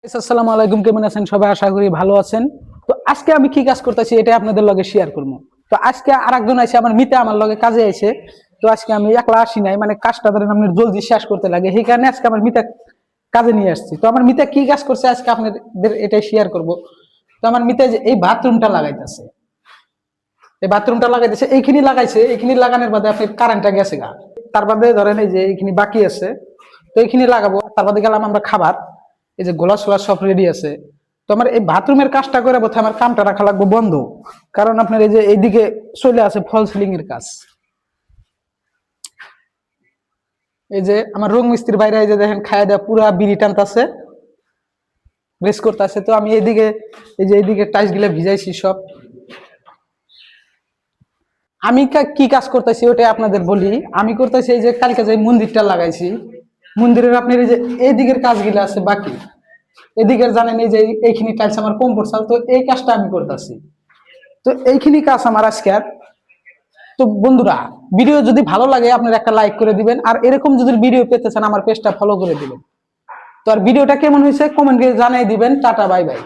আসসালামু আলাইকুম, কেমন আছেন সবাই? আশা করি ভালো আছেন। তো আজকে আমি কি কাজ করতেছি এটা আপনাদের লগে শেয়ার করবো। তো আজকে আরেকজন আছে আমার মিতে আমার লগে কাজে আইছে। তো আজকে আমি একলা আসি নাই, মানে কাজটা ধরেন আপনার জলদি শেষ করতে লাগে, সেই কারণে আজকে আমার মিতা কাজে নিয়ে আসছি। তো আমার মিতা কি কাজ করছে আজকে আপনাদের এটাই শেয়ার করব। তো আমার মিতা যে এই বাথরুমটা লাগাইতেছে, এই বাথরুমটা লাগাইতেছে, এইখানে লাগাইছে, এইখানে লাগানোর বাদে আপনার কারেন্টটা গেছে গা। তার বাদে ধরেন এই যে এইখানে বাকি আছে, তো এইখানে লাগাবো। তার বাদে গেলাম আমরা খাবার, এই যে গোলা সোলা সব রেডি আছে। তো আমার এই বাথরুমের কাজটা করে বোধহয় আমার কামটা রাখা লাগবে বন্ধ, কারণ আপনার এই যে এইদিকে চলে আছে ফল সিলিং এর কাজ। এই যে আমার রং মিস্ত্রির বাইরে এই যে দেখেন খায় দেয়া পুরা বিড়ি টানতাছে, রেস করতেছে। তো আমি এইদিকে এই যে এইদিকে টাইলস গুলা ভিজাইছি সব। আমি কি কাজ করতেছি ওটাই আপনাদের বলি। আমি করতেছি এই যে কালকে যে মন্দিরটা লাগাইছি, মন্দিরের আপনার এই যে এই দিকের কাজগুলো আছে বাকি, এদিকের জানেন এই যে এইখানি টাইলস আমার কম পড়ছে, তো এই কাজটা আমি করতেছি। তো এইখানি কাজ আমার আজকে। তো বন্ধুরা, ভিডিও যদি ভালো লাগে আপনারা একটা লাইক করে দিবেন, আর এরকম যদি ভিডিও পেতে চান আমার পেজটা ফলো করে দিবেন। তো আর ভিডিওটা কেমন হয়েছে কমেন্টে জানিয়ে দিবেন। Tata, bye bye.